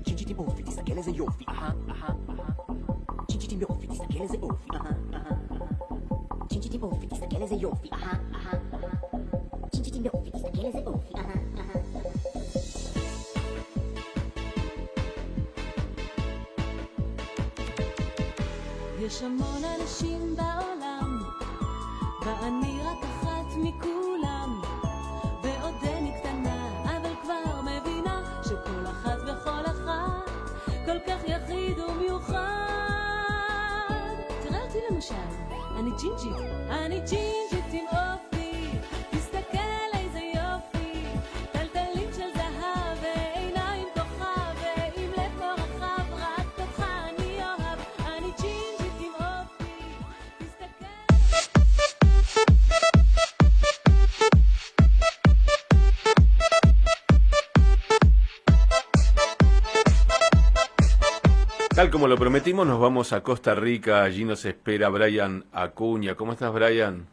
Cinci buffi, tistacchi le seioffi. Cinci buffi, tistacchi le seioffi. Cinci buffi, tistacchi le seioffi. Cinci buffi, tistacchi le seioffi. יש המון אנשים בעולם, ואני רק אחת מכולם, ועודני קטנה, אבל כבר מבינה שכל אחת וכל אחת כל כך יחיד ומיוחד. תראה אותי למשל, אני ג'ינג'ית עם אופי, תסתכל איזה יופי, טלטלים של זהב ועיניים כוכב, ועם לב כה רחב, רק אותך אני אוהב, אני ג'ינג'ית עם אופי, תסתכל. Tal como lo prometimos, nos vamos a Costa Rica. Allí nos espera Brian Acuña. ¿Cómo estás, Brian?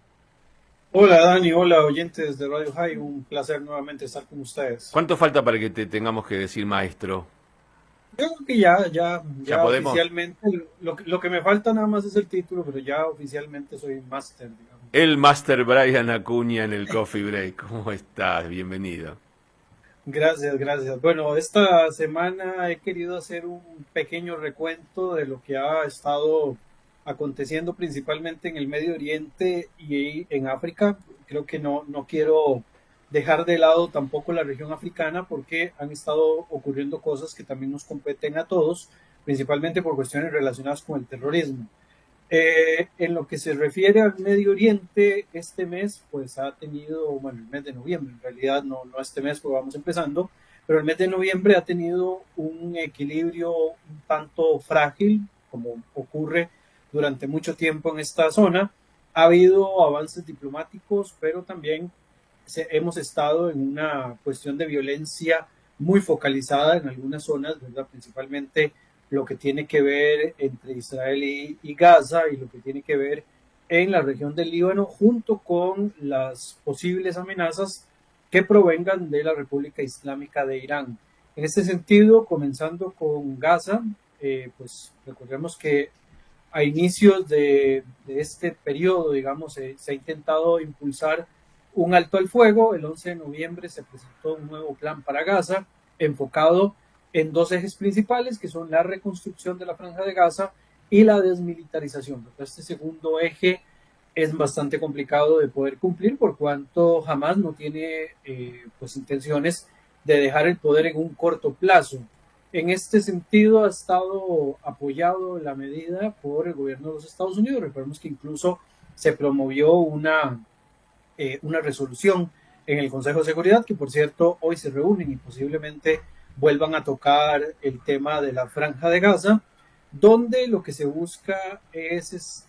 Hola Dani, hola oyentes de Radio High, un placer nuevamente estar con ustedes. ¿Cuánto falta para que te tengamos que decir maestro? Yo creo que ya podemos. oficialmente, lo que me falta nada más es el título, pero ya oficialmente soy máster, digamos. El Master Brian Acuña en el Coffee Break. ¿Cómo estás? Bienvenido. Gracias. Bueno, esta semana he querido hacer un pequeño recuento de lo que ha estado aconteciendo principalmente en el Medio Oriente y en África. Creo que no quiero dejar de lado tampoco la región africana porque han estado ocurriendo cosas que también nos competen a todos, principalmente por cuestiones relacionadas con el terrorismo. En lo que se refiere al Medio Oriente, este mes pues ha tenido, bueno, el mes de noviembre, en realidad no este mes porque vamos empezando, pero el mes de noviembre ha tenido un equilibrio un tanto frágil, como ocurre durante mucho tiempo en esta zona. Ha habido avances diplomáticos, pero también hemos estado en una cuestión de violencia muy focalizada en algunas zonas, ¿verdad? Principalmente lo que tiene que ver entre Israel y Gaza y lo que tiene que ver en la región del Líbano, junto con las posibles amenazas que provengan de la República Islámica de Irán. En este sentido, comenzando con Gaza, pues recordemos que a inicios de este periodo, digamos, se ha intentado impulsar un alto al fuego. El 11 de noviembre se presentó un nuevo plan para Gaza, enfocado en dos ejes principales, que son la reconstrucción de la Franja de Gaza y la desmilitarización. Este segundo eje es bastante complicado de poder cumplir por cuanto Hamas no tiene pues intenciones de dejar el poder en un corto plazo. En este sentido ha estado apoyado la medida por el gobierno de los Estados Unidos. Recordemos que incluso se promovió una resolución en el Consejo de Seguridad, que por cierto hoy se reúnen y posiblemente vuelvan a tocar el tema de la Franja de Gaza, donde lo que se busca es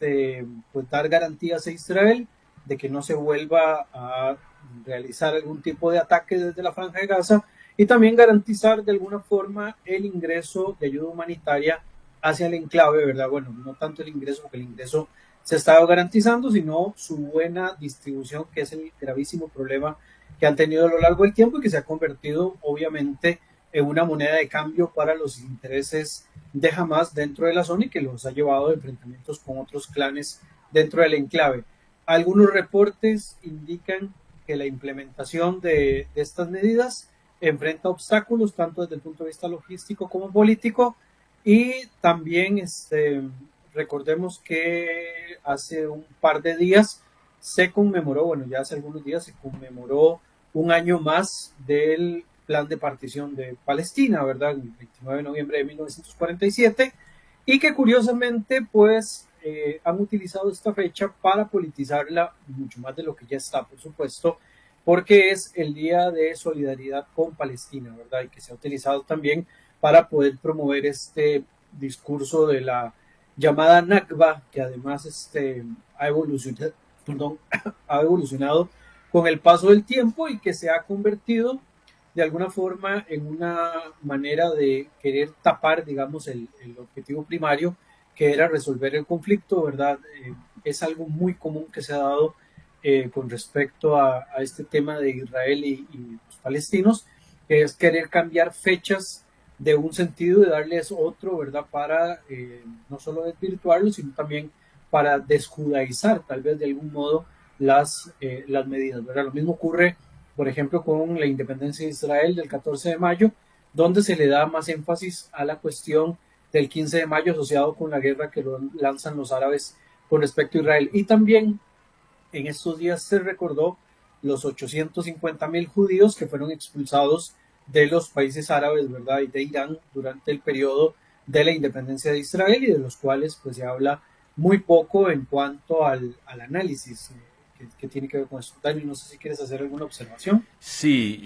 pues dar garantías a Israel de que no se vuelva a realizar algún tipo de ataque desde la Franja de Gaza y también garantizar de alguna forma el ingreso de ayuda humanitaria hacia el enclave, ¿verdad? Bueno, no tanto el ingreso, porque el ingreso se ha estado garantizando, sino su buena distribución, que es el gravísimo problema que han tenido a lo largo del tiempo y que se ha convertido obviamente en una moneda de cambio para los intereses de Hamas dentro de la zona y que los ha llevado a enfrentamientos con otros clanes dentro del enclave. Algunos reportes indican que la implementación de estas medidas enfrenta obstáculos tanto desde el punto de vista logístico como político y también recordemos que hace un par de días se conmemoró, bueno ya hace algunos días se conmemoró un año más del plan de partición de Palestina, ¿verdad? El 29 de noviembre de 1947, y que curiosamente, pues, han utilizado esta fecha para politizarla mucho más de lo que ya está, por supuesto, porque es el día de solidaridad con Palestina, ¿verdad? Y que se ha utilizado también para poder promover este discurso de la llamada Nakba, que además ha evolucionado con el paso del tiempo y que se ha convertido de alguna forma en una manera de querer tapar, digamos, el objetivo primario, que era resolver el conflicto, ¿verdad? Es algo muy común que se ha dado con respecto a este tema de Israel y los palestinos, que es querer cambiar fechas de un sentido y darles otro, ¿verdad? Para no solo desvirtuarlo, sino también para desjudaizar, tal vez de algún modo, las medidas, ¿verdad? Lo mismo ocurre, por ejemplo, con la independencia de Israel del 14 de mayo, donde se le da más énfasis a la cuestión del 15 de mayo asociado con la guerra que lanzan los árabes con respecto a Israel. Y también en estos días se recordó los 850,000 judíos que fueron expulsados de los países árabes, ¿verdad? Y de Irán durante el periodo de la independencia de Israel, y de los cuales pues se habla muy poco en cuanto al análisis que tiene que ver con esto. Dani, no sé si quieres hacer alguna observación. Sí,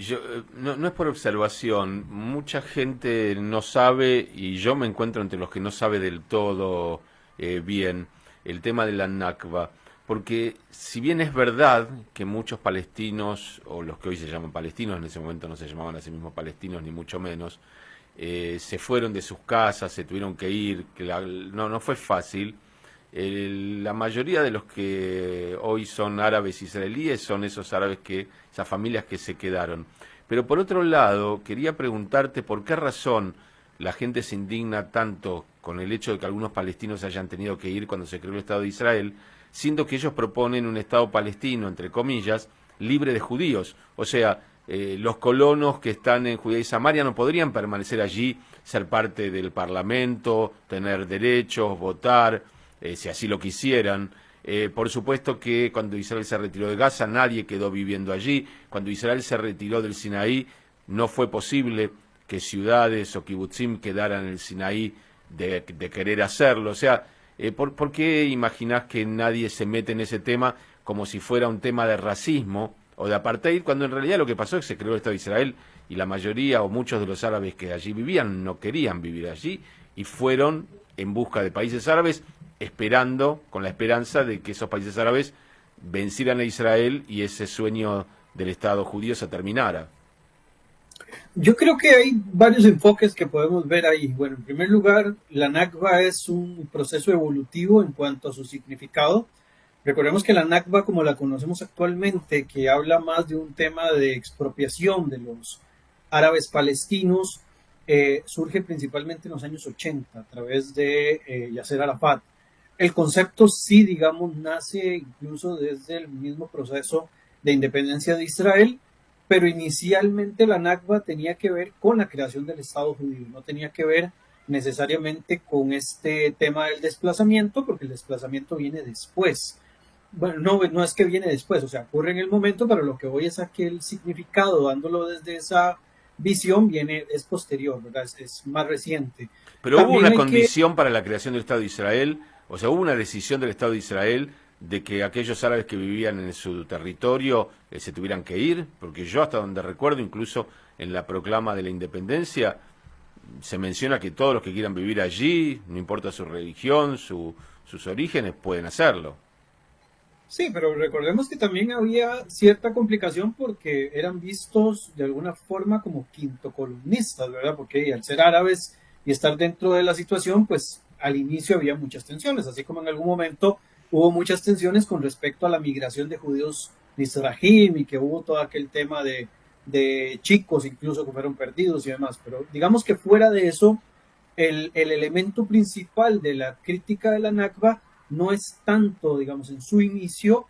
no es por observación. Mucha gente no sabe, y yo me encuentro entre los que no sabe del todo bien, el tema de la Nakba. Porque si bien es verdad que muchos palestinos, o los que hoy se llaman palestinos, en ese momento no se llamaban a sí mismos palestinos, ni mucho menos, se fueron de sus casas, se tuvieron que ir, que no fue fácil. La mayoría de los que hoy son árabes israelíes son esas familias que se quedaron. Pero por otro lado, quería preguntarte por qué razón la gente se indigna tanto con el hecho de que algunos palestinos hayan tenido que ir cuando se creó el Estado de Israel, siendo que ellos proponen un Estado palestino, entre comillas, libre de judíos. O sea, los colonos que están en Judea y Samaria no podrían permanecer allí, ser parte del Parlamento, tener derechos, votar, si así lo quisieran. Por supuesto que cuando Israel se retiró de Gaza, nadie quedó viviendo allí. Cuando Israel se retiró del Sinaí, no fue posible que ciudades o kibutzim quedaran en el Sinaí de querer hacerlo. O sea, ¿por qué imaginás que nadie se mete en ese tema como si fuera un tema de racismo o de apartheid, cuando en realidad lo que pasó es que se creó el Estado de Israel y la mayoría o muchos de los árabes que allí vivían no querían vivir allí y fueron en busca de países árabes con la esperanza de que esos países árabes vencieran a Israel y ese sueño del Estado judío se terminara? Yo creo que hay varios enfoques que podemos ver ahí. Bueno, en primer lugar, la Nakba es un proceso evolutivo en cuanto a su significado. Recordemos que la Nakba, como la conocemos actualmente, que habla más de un tema de expropiación de los árabes palestinos, surge principalmente en los años 80 a través de Yasser Arafat. El concepto sí, digamos, nace incluso desde el mismo proceso de independencia de Israel, pero inicialmente la Nakba tenía que ver con la creación del Estado judío, no tenía que ver necesariamente con este tema del desplazamiento, porque el desplazamiento viene después. Bueno, no es que viene después, o sea, ocurre en el momento, pero lo que voy es a que el significado, dándolo desde esa visión, es posterior, ¿verdad? Es más reciente. Pero También hubo una condición para la creación del Estado de Israel, o sea, hubo una decisión del Estado de Israel de que aquellos árabes que vivían en su territorio se tuvieran que ir, porque yo hasta donde recuerdo, incluso en la proclama de la independencia, se menciona que todos los que quieran vivir allí, no importa su religión, sus orígenes, pueden hacerlo. Sí, pero recordemos que también había cierta complicación porque eran vistos de alguna forma como quintocolumnistas, ¿verdad? Porque al ser árabes y estar dentro de la situación, pues al inicio había muchas tensiones, así como en algún momento hubo muchas tensiones con respecto a la migración de judíos de Israel y que hubo todo aquel tema de chicos incluso que fueron perdidos y demás. Pero digamos que fuera de eso, el elemento principal de la crítica de la Nakba no es tanto, digamos, en su inicio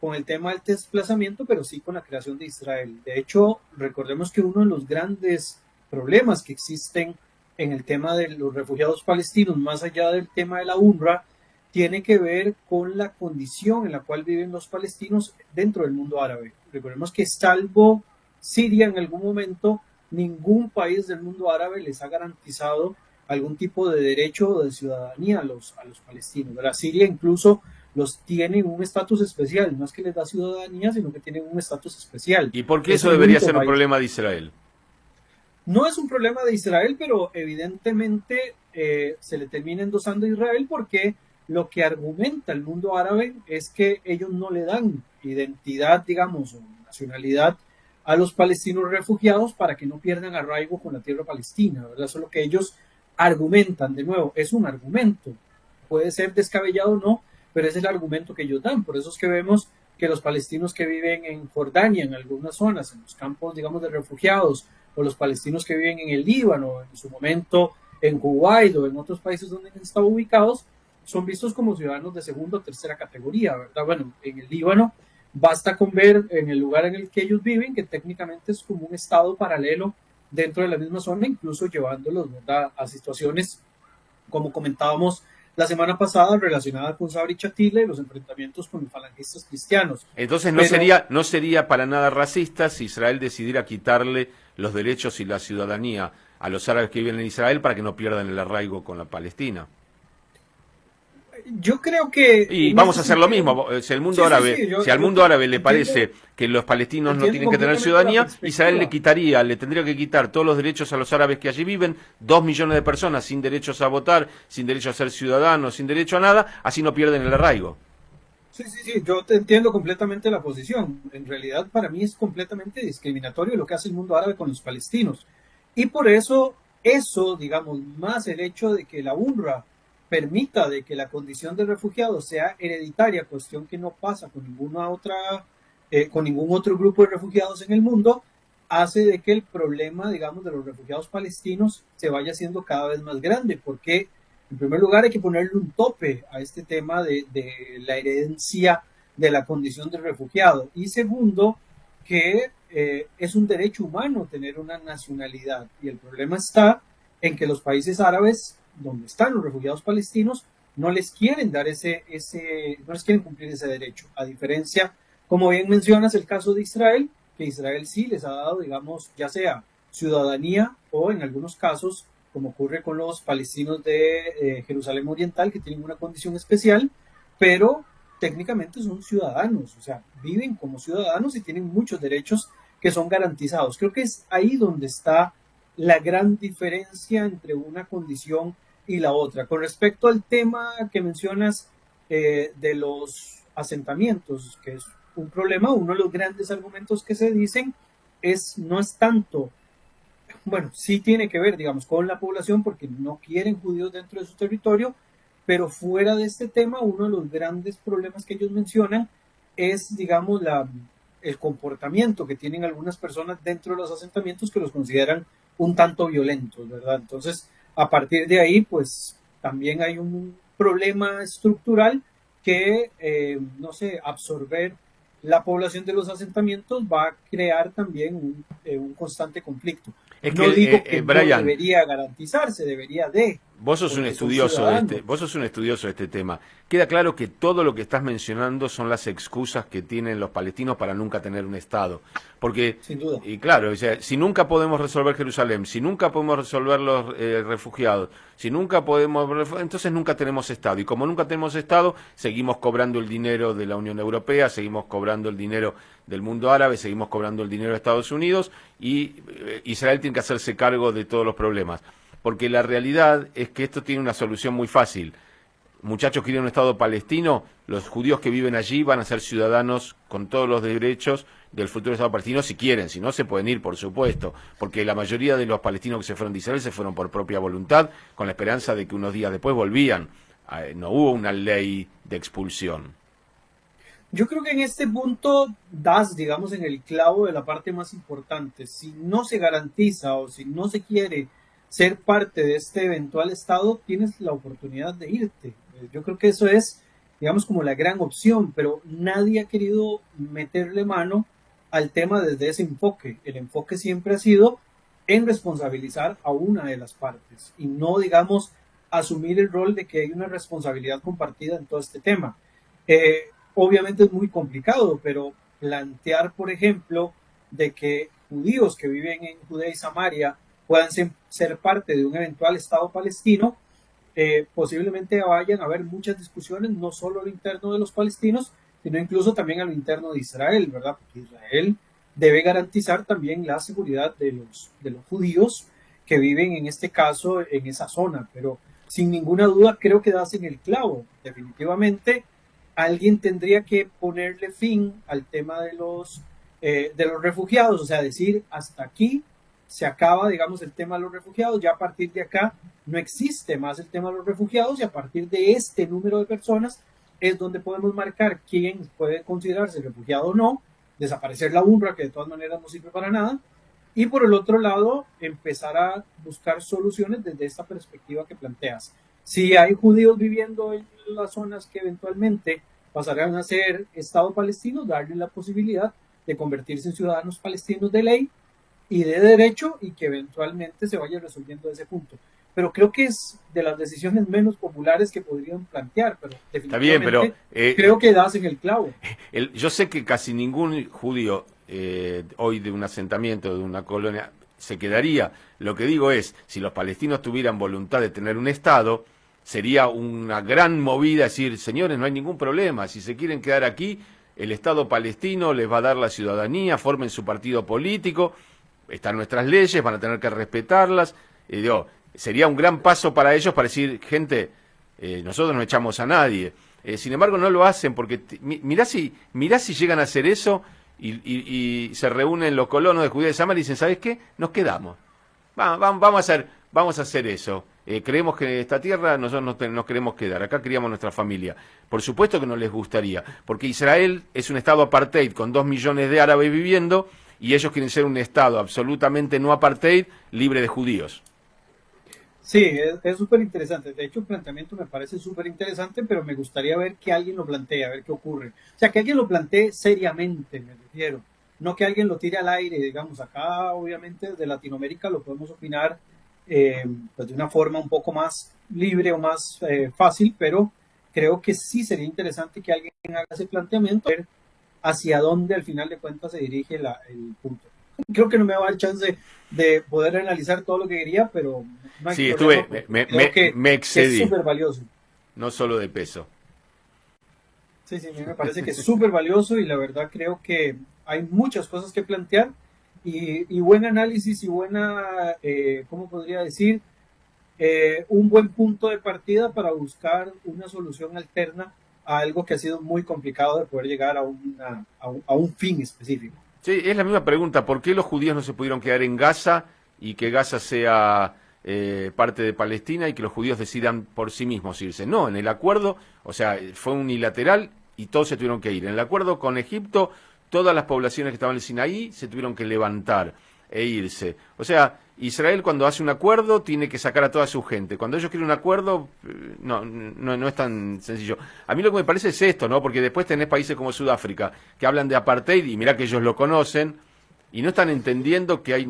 con el tema del desplazamiento, pero sí con la creación de Israel. De hecho, recordemos que uno de los grandes problemas que existen en el tema de los refugiados palestinos, más allá del tema de la UNRWA, tiene que ver con la condición en la cual viven los palestinos dentro del mundo árabe. Recordemos que salvo Siria en algún momento, ningún país del mundo árabe les ha garantizado algún tipo de derecho o de ciudadanía a los palestinos, ¿verdad? Siria incluso los tiene un estatus especial, no es que les da ciudadanía, sino que tienen un estatus especial. ¿Y por qué eso debería ser un problema de Israel? No es un problema de Israel, pero evidentemente se le termina endosando a Israel porque lo que argumenta el mundo árabe es que ellos no le dan identidad, digamos, o nacionalidad a los palestinos refugiados para que no pierdan arraigo con la tierra palestina, ¿verdad? Eso es lo que ellos argumentan. De nuevo, es un argumento, puede ser descabellado o no, pero es el argumento que ellos dan. Por eso es que vemos que los palestinos que viven en Jordania, en algunas zonas, en los campos, digamos, de refugiados, o los palestinos que viven en el Líbano, en su momento en Kuwait o en otros países donde han estado ubicados, son vistos como ciudadanos de segunda o tercera categoría, ¿verdad? Bueno, en el Líbano basta con ver en el lugar en el que ellos viven que técnicamente es como un estado paralelo dentro de la misma zona, incluso llevándolos, ¿verdad?, a situaciones, como comentábamos la semana pasada, relacionada con Sabri Chatila y los enfrentamientos con los falangistas cristianos. Entonces Pero, no sería para nada racista si Israel decidiera quitarle los derechos y la ciudadanía a los árabes que viven en Israel para que no pierdan el arraigo con la Palestina. yo creo que Y en vamos a ese hacer lo sentido, mismo. Si el sí, mundo sí, árabe, sí, si al yo mundo árabe le entiendo, parece que los palestinos no entiendo tienen que tener completamente la ciudadanía, Israel perspectiva. le tendría que quitar todos los derechos a los árabes que allí viven, 2 millones de personas sin derechos a votar, sin derecho a ser ciudadanos, sin derecho a nada, así no pierden el arraigo. Sí, sí, sí, yo te entiendo completamente la posición. En realidad, para mí es completamente discriminatorio lo que hace el mundo árabe con los palestinos. Y por eso, digamos, más el hecho de que la UNRWA permita de que la condición de refugiado sea hereditaria, cuestión que no pasa con con ningún otro grupo de refugiados en el mundo, hace de que el problema, digamos, de los refugiados palestinos se vaya haciendo cada vez más grande, porque en primer lugar hay que ponerle un tope a este tema de la herencia de la condición de refugiado, y segundo, que es un derecho humano tener una nacionalidad, y el problema está en que los países árabes donde están los refugiados palestinos no les quieren dar no les quieren cumplir ese derecho, a diferencia, como bien mencionas, el caso de Israel, que Israel sí les ha dado, digamos, ya sea ciudadanía o en algunos casos, como ocurre con los palestinos de Jerusalén Oriental, que tienen una condición especial, pero técnicamente son ciudadanos, o sea, viven como ciudadanos y tienen muchos derechos que son garantizados. Creo que es ahí donde está la gran diferencia entre una condición y la otra. Con respecto al tema que mencionas de los asentamientos, que es un problema, uno de los grandes argumentos que se dicen no es tanto, bueno, sí tiene que ver, digamos, con la población porque no quieren judíos dentro de su territorio, pero fuera de este tema, uno de los grandes problemas que ellos mencionan es, digamos, el comportamiento que tienen algunas personas dentro de los asentamientos que los consideran un tanto violentos, ¿verdad? Entonces, a partir de ahí, pues también hay un problema estructural que, no sé, absorber la población de los asentamientos va a crear también un constante conflicto. Es No digo que, que no Brian, debería garantizarse, debería de, vos sos un porque son estudioso ciudadanos. vos sos un estudioso de este tema. Queda claro que todo lo que estás mencionando son las excusas que tienen los palestinos para nunca tener un Estado. Porque, Sin duda. y claro, o sea, si nunca podemos resolver Jerusalén, si nunca podemos resolver los refugiados, si nunca podemos, entonces nunca tenemos Estado. Y como nunca tenemos Estado, seguimos cobrando el dinero de la Unión Europea, seguimos cobrando el dinero del mundo árabe, seguimos cobrando el dinero de Estados Unidos y Israel tiene que hacerse cargo de todos los problemas. Porque la realidad es que esto tiene una solución muy fácil. Muchachos que quieren un Estado palestino, los judíos que viven allí van a ser ciudadanos con todos los derechos del futuro Estado palestino si quieren, si no se pueden ir, por supuesto, porque la mayoría de los palestinos que se fueron de Israel se fueron por propia voluntad, con la esperanza de que unos días después volvían. No hubo una ley de expulsión. Yo creo que en este punto das, digamos, en el clavo de la parte más importante. Si no se garantiza o si no se quiere ser parte de este eventual Estado, tienes la oportunidad de irte. Yo creo que eso es, digamos, como la gran opción, pero nadie ha querido meterle mano al tema desde ese enfoque. El enfoque siempre ha sido en responsabilizar a una de las partes y no, digamos, asumir el rol de que hay una responsabilidad compartida en todo este tema. Obviamente es muy complicado, pero plantear, por ejemplo, de que judíos que viven en Judea y Samaria puedan ser parte de un eventual Estado palestino, posiblemente vayan a haber muchas discusiones, no solo a lo interno de los palestinos, sino incluso también a lo interno de Israel, ¿verdad? Porque Israel debe garantizar también la seguridad de los judíos que viven en este caso en esa zona, pero sin ninguna duda creo que das en el clavo. Definitivamente alguien tendría que ponerle fin al tema de los refugiados, o sea, decir hasta aquí se acaba, digamos, el tema de los refugiados, ya a partir de acá no existe más el tema de los refugiados y a partir de este número de personas es donde podemos marcar quién puede considerarse refugiado o no, desaparecer la UNRWA, que de todas maneras no sirve para nada, y por el otro lado, empezar a buscar soluciones desde esta perspectiva que planteas. Si hay judíos viviendo en las zonas que eventualmente pasarán a ser Estado palestino, darle la posibilidad de convertirse en ciudadanos palestinos de ley y de derecho, y que eventualmente se vaya resolviendo ese punto. Pero creo que es de las decisiones menos populares que podrían plantear, pero Está bien, pero creo que das en el clavo. yo sé que casi ningún judío hoy de un asentamiento, de una colonia, se quedaría. Lo que digo es, si los palestinos tuvieran voluntad de tener un Estado, sería una gran movida decir, señores, no hay ningún problema, si se quieren quedar aquí, el Estado palestino les va a dar la ciudadanía, formen su partido político, están nuestras leyes, van a tener que respetarlas. Sería un gran paso para ellos para decir, gente, nosotros no echamos a nadie. Sin embargo, no lo hacen porque mirá si llegan a hacer eso y se reúnen los colonos de Judea de Samaria y dicen, ¿sabes qué? Nos quedamos. Vamos a hacer eso. Creemos que esta tierra nosotros nos queremos quedar. Acá criamos nuestra familia. Por supuesto que no les gustaría, porque Israel es un estado apartheid con 2 millones de árabes viviendo y ellos quieren ser un estado absolutamente no apartheid, libre de judíos. Sí, es súper interesante. De hecho, el planteamiento me parece súper interesante, pero me gustaría ver que alguien lo plantee, a ver qué ocurre. O sea, que alguien lo plantee seriamente, me refiero. No que alguien lo tire al aire, digamos. Acá, obviamente, desde Latinoamérica lo podemos opinar pues de una forma un poco más libre o más fácil, pero creo que sí sería interesante que alguien haga ese planteamiento, ver hacia dónde al final de cuentas se dirige el punto. Creo que no me va a dar chance de poder analizar todo lo que quería, pero no hay problema, me excedí. Es súper valioso. No solo de peso. Sí, a mí me parece que es súper valioso y la verdad creo que hay muchas cosas que plantear y buen análisis y buena, ¿cómo podría decir? Un buen punto de partida para buscar una solución alterna a algo que ha sido muy complicado de poder llegar a un fin específico. Sí, es la misma pregunta. ¿Por qué los judíos no se pudieron quedar en Gaza y que Gaza sea parte de Palestina y que los judíos decidan por sí mismos irse? No, en el acuerdo, o sea, fue unilateral y todos se tuvieron que ir. En el acuerdo con Egipto, todas las poblaciones que estaban en el Sinaí se tuvieron que levantar e irse. O sea, Israel cuando hace un acuerdo tiene que sacar a toda su gente. Cuando ellos quieren un acuerdo, no es tan sencillo. A mí lo que me parece es esto, ¿no? Porque después tenés países como Sudáfrica que hablan de apartheid y mirá que ellos lo conocen y no están entendiendo que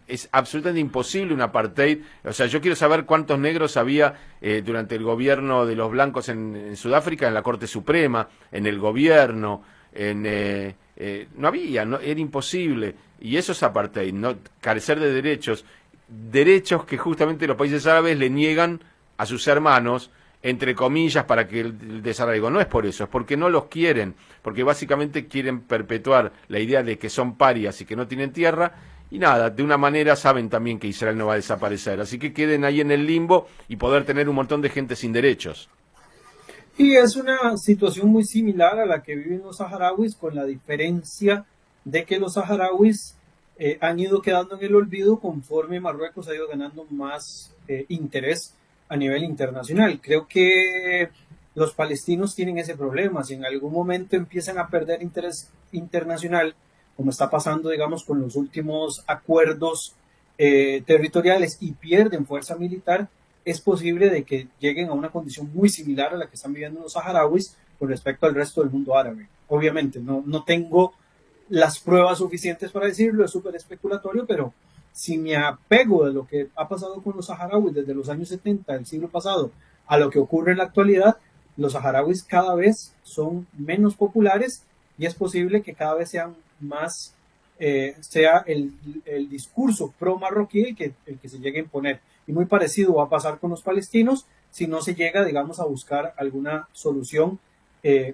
es absolutamente imposible un apartheid. O sea, yo quiero saber cuántos negros había durante el gobierno de los blancos en Sudáfrica, en la Corte Suprema, en el gobierno, no había, era imposible. Y eso es apartheid, no carecer de derechos que justamente los países árabes le niegan a sus hermanos, entre comillas, para que el desarraigo. No es por eso, es porque no los quieren, porque básicamente quieren perpetuar la idea de que son parias y que no tienen tierra, y nada, de una manera saben también que Israel no va a desaparecer, así que queden ahí en el limbo y poder tener un montón de gente sin derechos. Y es una situación muy similar a la que viven los saharauis, con la diferencia de que los saharauis han ido quedando en el olvido conforme Marruecos ha ido ganando más interés a nivel internacional. Creo que los palestinos tienen ese problema. Si en algún momento empiezan a perder interés internacional, como está pasando, digamos, con los últimos acuerdos territoriales y pierden fuerza militar, es posible de que lleguen a una condición muy similar a la que están viviendo los saharauis con respecto al resto del mundo árabe. Obviamente, no tengo las pruebas suficientes para decirlo, es súper especulatorio, pero si me apego de lo que ha pasado con los saharauis desde los años 70 del siglo pasado a lo que ocurre en la actualidad, los saharauis cada vez son menos populares y es posible que cada vez sean más, sea el discurso pro-marroquí el que se llegue a imponer. Y muy parecido va a pasar con los palestinos si no se llega, digamos, a buscar alguna solución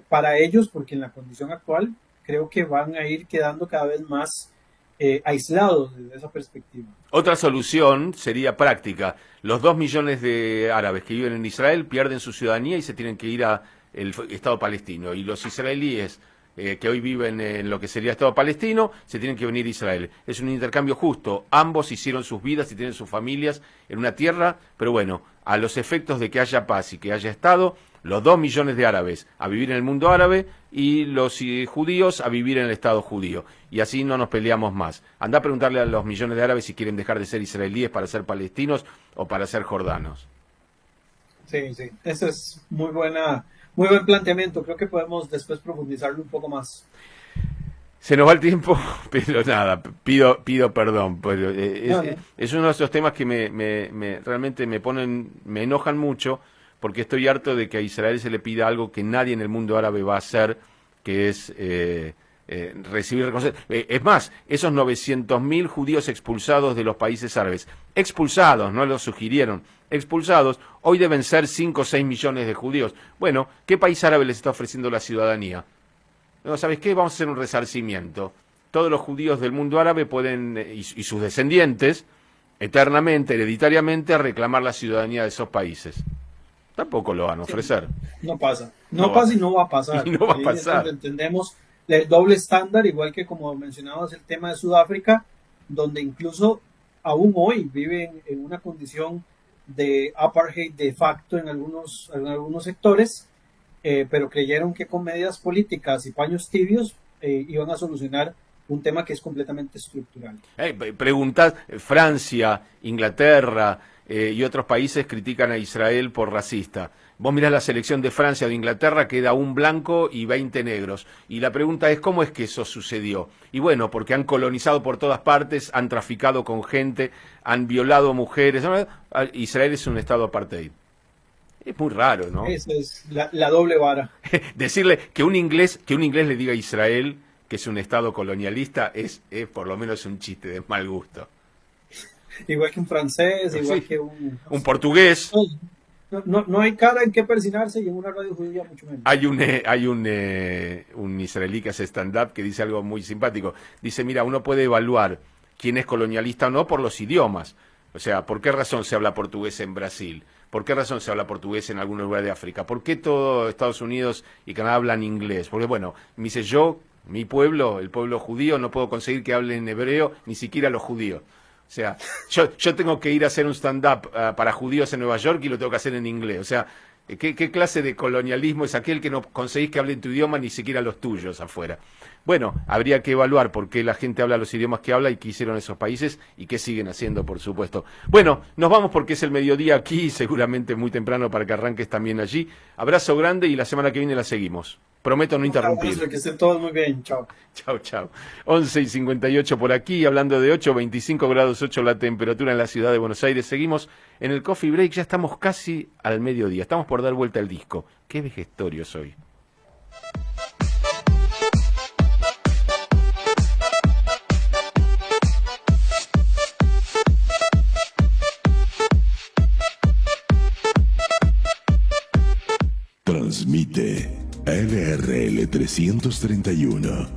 para ellos, porque en la condición actual creo que van a ir quedando cada vez más aislados desde esa perspectiva. Otra solución sería práctica. Los 2 millones de árabes que viven en Israel pierden su ciudadanía y se tienen que ir al Estado palestino. Y los israelíes que hoy viven en lo que sería Estado palestino se tienen que venir a Israel. Es un intercambio justo. Ambos hicieron sus vidas y tienen sus familias en una tierra, pero bueno, a los efectos de que haya paz y que haya Estado, los 2 millones de árabes a vivir en el mundo árabe y los judíos a vivir en el Estado judío. Y así no nos peleamos más. Anda a preguntarle a los millones de árabes si quieren dejar de ser israelíes para ser palestinos o para ser jordanos. Sí, sí, ese es muy buen planteamiento. Creo que podemos después profundizarlo un poco más. Se nos va el tiempo, pero nada, pido perdón. Pero, No. es uno de esos temas que realmente me enojan mucho, porque estoy harto de que a Israel se le pida algo que nadie en el mundo árabe va a hacer, que es recibir reconocimiento. Es más, esos 900.000 judíos expulsados de los países árabes, expulsados, no lo sugirieron, expulsados, hoy deben ser 5 o 6 millones de judíos. Bueno, ¿qué país árabe les está ofreciendo la ciudadanía? No, ¿sabes qué? Vamos a hacer un resarcimiento. Todos los judíos del mundo árabe pueden, y sus descendientes, eternamente, hereditariamente, reclamar la ciudadanía de esos países. Tampoco lo van a ofrecer. No pasa. No pasa y no va a pasar. Y no va a Ahí es pasar. donde entendemos el doble estándar, igual que como mencionabas el tema de Sudáfrica, donde incluso aún hoy viven en una condición de apartheid de facto en algunos sectores, pero creyeron que con medidas políticas y paños tibios iban a solucionar un tema que es completamente estructural. Preguntad, Francia, Inglaterra y otros países critican a Israel por racista. Vos mirás la selección de Francia o de Inglaterra, queda un blanco y 20 negros. Y la pregunta es, ¿cómo es que eso sucedió? Y bueno, porque han colonizado por todas partes, han traficado con gente, han violado mujeres. Israel es un estado apartheid. Es muy raro, ¿no? Esa es la doble vara. Decirle que un inglés le diga a Israel que es un estado colonialista es por lo menos un chiste de mal gusto. Igual que un francés, igual Sí. que Un portugués. No hay cara en qué persinarse y en una radio judía mucho menos. Hay un israelí que hace stand-up que dice algo muy simpático. Dice, mira, uno puede evaluar quién es colonialista o no por los idiomas. O sea, ¿por qué razón se habla portugués en Brasil? ¿Por qué razón se habla portugués en algún lugar de África? ¿Por qué todo Estados Unidos y Canadá hablan inglés? Porque, bueno, me dice yo, mi pueblo, el pueblo judío, no puedo conseguir que hablen hebreo, ni siquiera los judíos. O sea, yo tengo que ir a hacer un stand-up para judíos en Nueva York y lo tengo que hacer en inglés. O sea, ¿qué clase de colonialismo es aquel que no conseguís que hablen tu idioma ni siquiera los tuyos afuera? Bueno, habría que evaluar por qué la gente habla los idiomas que habla y qué hicieron esos países y qué siguen haciendo, por supuesto. Bueno, nos vamos porque es el mediodía aquí, seguramente muy temprano para que arranques también allí. Abrazo grande y la semana que viene la seguimos. Prometo no interrumpir. Que estén todos muy bien. Chao. Chao, chao. 11:58 por aquí, hablando de 8, 25 grados 8 la temperatura en la ciudad de Buenos Aires. Seguimos en el Coffee Break, ya estamos casi al mediodía. Estamos por dar vuelta al disco. Qué vejestorio soy. Transmite LRL 331.